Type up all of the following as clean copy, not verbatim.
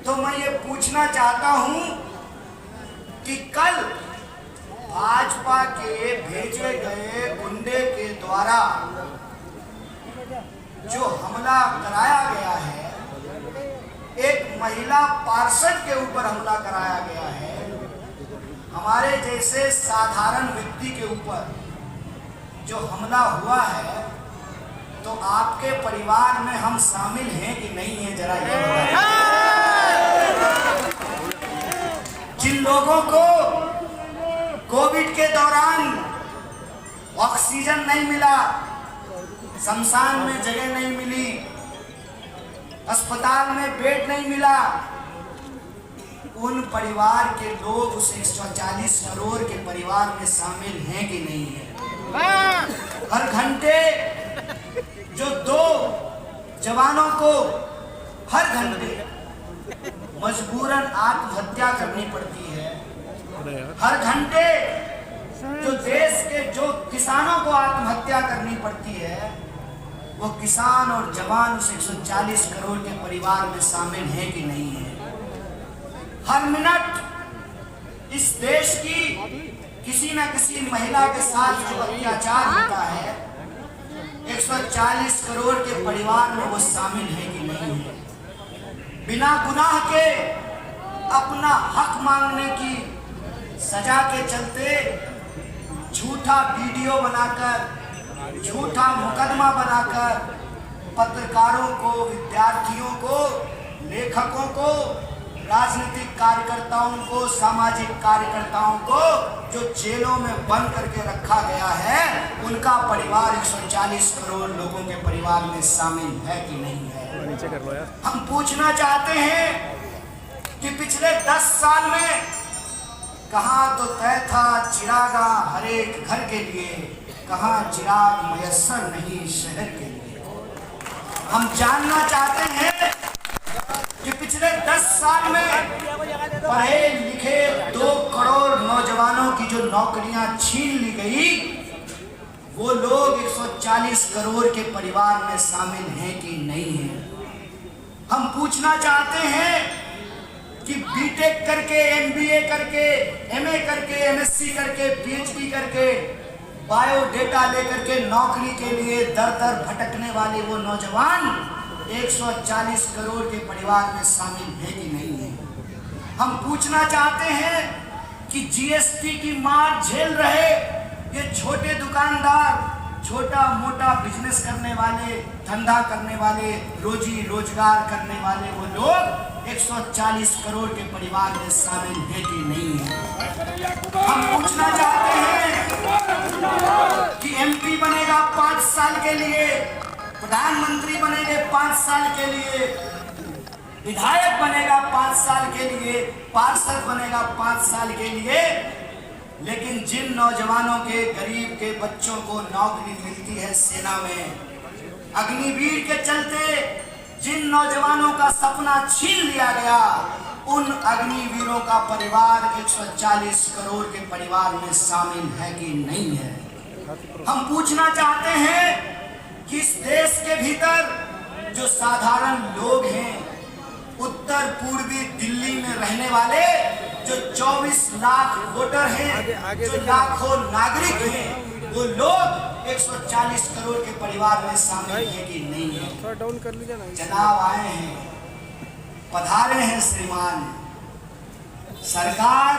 तो मैं ये पूछना चाहता हूं कि कल भाजपा के भेजे गए गुंडे के द्वारा जो हमला कराया गया है, एक महिला पार्षद के ऊपर हमला कराया गया है, हमारे जैसे साधारण व्यक्ति के ऊपर जो हमला हुआ है, तो आपके परिवार में हम शामिल हैं कि नहीं है, जरा ये बताइए। जिन लोगों को कोविड के दौरान ऑक्सीजन नहीं मिला, शमशान में जगह नहीं मिली, अस्पताल में बेड नहीं मिला, उन परिवार के लोग उस 140 करोड़ के परिवार में शामिल हैं कि नहीं है। हर घंटे जो 2 जवानों को हर घंटे मजबूरन आत्महत्या करनी पड़ती है, हर घंटे जो देश के जो किसानों को आत्महत्या करनी पड़ती है, वो किसान और जवान उस 140 करोड़ के परिवार में शामिल है कि नहीं है। हर मिनट इस देश की किसी न किसी महिला के साथ जो अत्याचार होता है, 140 करोड़ के परिवार में वो शामिल है कि नहीं है। बिना गुनाह के अपना हक मांगने की सजा के चलते झूठा वीडियो बनाकर, झूठा मुकदमा बनाकर पत्रकारों को, विद्यार्थियों को, लेखकों को, राजनीतिक कार्यकर्ताओं को, सामाजिक कार्यकर्ताओं को जो जेलों में बंद करके रखा गया है, उनका परिवार 140 करोड़ लोगों के परिवार में शामिल है कि नहीं है। हम पूछना चाहते हैं कि पिछले 10 साल में कहां तो तय था चिरागा हर एक घर के लिए, कहां चिराग मयस्सर नहीं शहर के लिए। हम जानना चाहते हैं कि पिछले 10 साल में पढ़े लिखे 2 करोड़ नौजवानों की जो नौकरियां छीन ली गई, वो लोग 140 करोड़ के परिवार में शामिल हैं कि नहीं है। हम पूछना चाहते हैं कि बीटेक करके, एमबीए करके, एमए करके, एमएससी करके, पीएचडी करके, बायोडेटा लेकर के नौकरी के लिए दर दर भटकने वाले वो नौजवान 140 करोड़ के परिवार में शामिल है कि नहीं है। हम पूछना चाहते हैं कि जीएसटी की मार झेल रहे ये छोटे दुकानदार, छोटा मोटा बिजनेस करने वाले, धंधा करने वाले, रोजी रोजगार करने वाले वो लोग 140 करोड़ के परिवार में शामिल है कि नहीं है। हम पूछना चाहते हैं कि एमपी बनेगा 5 साल के लिए, प्रधानमंत्री बनेंगे 5 साल के लिए, विधायक बनेगा 5 साल के लिए, पार्षद बनेगा 5 साल के लिए, लेकिन जिन नौजवानों के, गरीब के बच्चों को नौकरी मिलती है सेना में, अग्निवीर के चलते जिन नौजवानों का सपना छीन लिया गया, उन अग्निवीरों का परिवार 140 करोड़ के परिवार में शामिल है कि नहीं है। हम पूछना चाहते हैं कि इस देश के भीतर जो साधारण लोग हैं, उत्तर पूर्वी दिल्ली में रहने वाले जो 24 लाख वोटर हैं, जो लाखों नागरिक हैं, वो लोग 140 करोड़ के परिवार में शामिल है कि नहीं है। चुनाव आए हैं, पधारे हैं श्रीमान। सरकार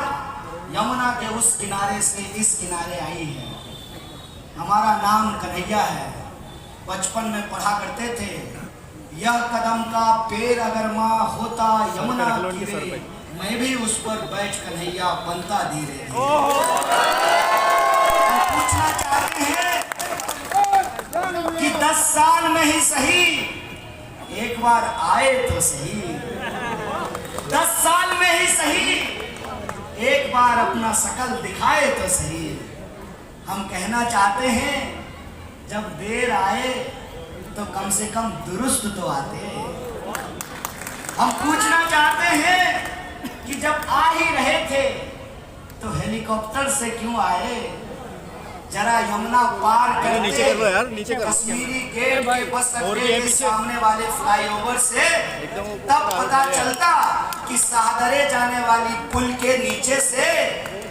यमुना के उस किनारे से इस किनारे आई है। हमारा नाम कन्हैया है, बचपन में पढ़ा करते थे, यह कदम का पेड़ अगर माँ होता यमुना तीरे, मैं भी उस पर बैठ कन्हैया बनता धीरे। पूछना चाहते हैं कि 10 साल में ही सही, एक बार आए तो सही, 10 साल में ही सही, एक बार अपना शकल दिखाए तो सही। हम कहना चाहते हैं जब देर आए तो कम से कम दुरुस्त तो आते। हम पूछना चाहते हैं कि जब आ ही रहे थे तो हेलीकॉप्टर से क्यों आए? जरा यमुना पार करके कश्मीरी गेट के बस अड्डे के सामने वाले फ्लाईओवर से तब पता चलता कि शाहदरे जाने वाली पुल के नीचे से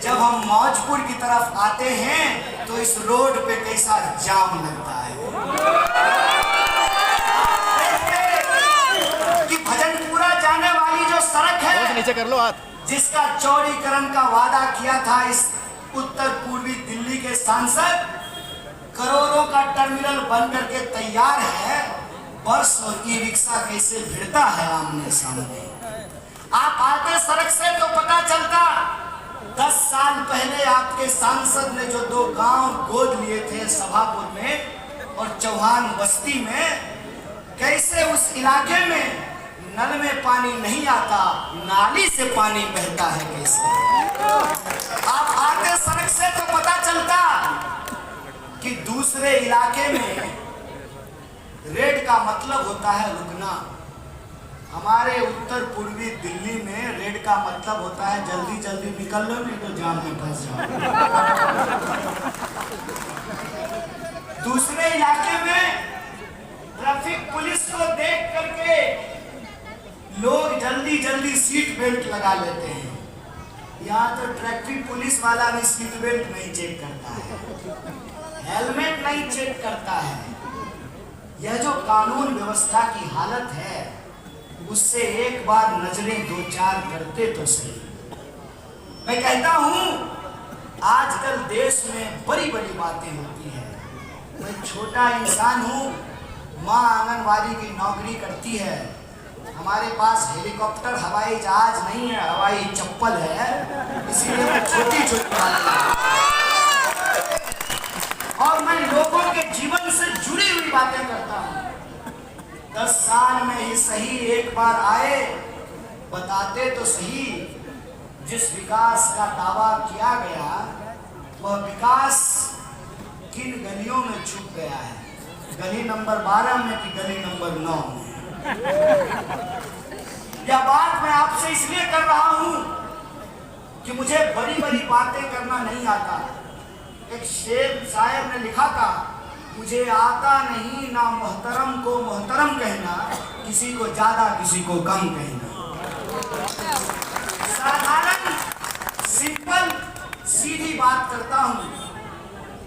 जब हम मौजपुर की तरफ आते हैं तो इस रोड पे कैसा जाम लगता है। कि भजनपुरा जाने वाली जो सड़क है, नीचे कर लो हाथ, जिसका चौड़ीकरण का वादा किया था इस उत्तर पूर्वी दिल्ली के सांसद, करोड़ों का टर्मिनल बन करके तैयार है। बस और ई रिक्शा कैसे भिड़ता है आमने सामने। आप आते सड़क से तो पता चलता 10 साल पहले आपके सांसद ने जो 2 गांव गोद लिए थे सभापुर में और चौहान बस्ती में, कैसे उस इलाके में नल में पानी नहीं आता, नाली से पानी बहता है कैसे। आप आते सड़क से तो पता चलता कि दूसरे इलाके में रेड का मतलब होता है रुकना। हमारे उत्तर पूर्वी दिल्ली में रेड का मतलब होता है जल्दी जल्दी निकल लो नहीं तो जाम में फंस जाओ। दूसरे इलाके में ट्रैफिक पुलिस को देख करके लोग जल्दी जल्दी सीट बेल्ट लगा लेते हैं। यहाँ तो ट्रैफिक पुलिस वाला भी सीट बेल्ट नहीं चेक करता है, हेलमेट नहीं चेक करता है। यह जो कानून व्यवस्था की हालत है उससे एक बार नजरें 2-4 करते तो सही। मैं कहता हूं आजकल देश में बड़ी बड़ी बातें होती है। मैं छोटा इंसान हूं, माँ आंगनवाड़ी की नौकरी करती है, हमारे पास हेलीकॉप्टर हवाई जहाज नहीं है, हवाई चप्पल है, इसीलिए मैं छोटी छोटी बातें और मैं लोगों के जीवन से जुड़ी हुई बातें करता हूं। 10 साल में ही सही एक बार आए, बताते तो सही जिस विकास का दावा किया गया वह विकास किन गलियों में छुप गया है, गली नंबर 12 में कि गली नंबर 9 में। यह बात मैं आपसे इसलिए कर रहा हूं कि मुझे बड़ी बड़ी बातें करना नहीं आता। एक शेर शायर ने लिखा था, मुझे आता नहीं ना मोहतरम को मोहतरम कहना, किसी को ज्यादा किसी को कम कहना। साधारण सिंपल सीधी बात करता हूं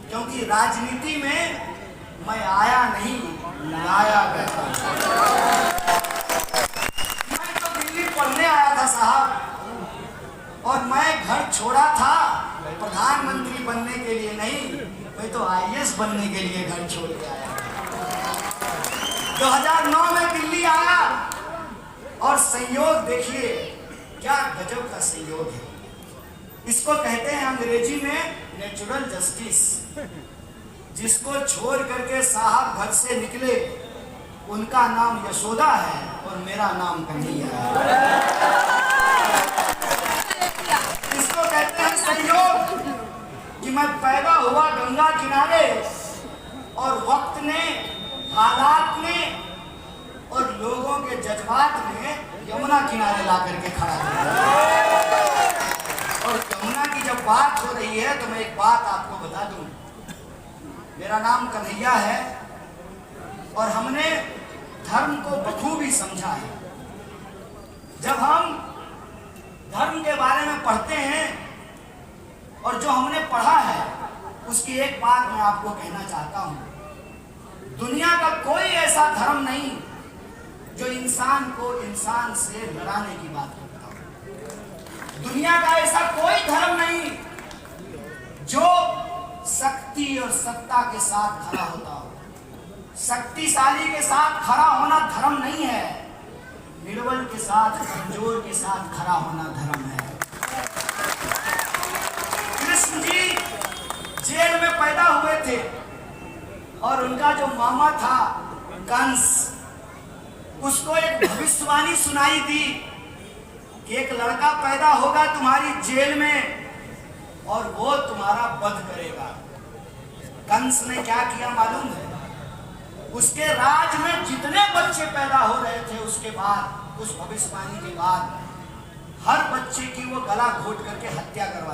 क्योंकि राजनीति में मैं आया नहीं लाया गया। मैं तो दिल्ली पढ़ने आया था साहब, और मैं घर छोड़ा था प्रधानमंत्री बनने के लिए नहीं, मैं तो IAS बनने के लिए घर छोड़ के आया। 2009 में दिल्ली आया और संयोग देखिए क्या गजब का संयोग है। इसको कहते हैं अंग्रेजी में नेचुरल जस्टिस। जिसको छोड़ करके साहब घर से निकले उनका नाम यशोदा है और मेरा नाम कन्हैया है। इसको कहते हैं संयोग कि मैं पैदा हुआ गंगा किनारे और वक्त ने, हालात ने और लोगों के जज्बात ने यमुना किनारे ला करके खड़ा किया। और यमुना की जब बात हो रही है तो मैं एक बात आपको बता दूं, मेरा नाम कन्हैया है और हमने धर्म को बखूबी समझा है। जब हम धर्म के बारे में पढ़ते हैं और जो हमने पढ़ा है उसकी एक बात मैं आपको कहना चाहता हूं, दुनिया का कोई ऐसा धर्म नहीं जो इंसान को इंसान से लड़ाने की बात करता हो। दुनिया का ऐसा कोई धर्म नहीं जो शक्ति और सत्ता के साथ खड़ा होता हो। शक्तिशाली के साथ खड़ा होना धर्म नहीं है, निर्बल के साथ, कमजोर के साथ खड़ा होना धर्म है। कृष्ण जी जेल में पैदा हुए थे और उनका जो मामा था कंस, उसको एक भविष्यवाणी सुनाई थी कि एक लड़का पैदा होगा तुम्हारी जेल में और वो तुम्हारा वध करेगा। कंस ने क्या किया मालूम है? उसके राज में जितने बच्चे पैदा हो रहे थे उसके बाद, उस भविष्यवाणी के बाद, हर बच्चे की वो गला घोट करके हत्या करवा दी।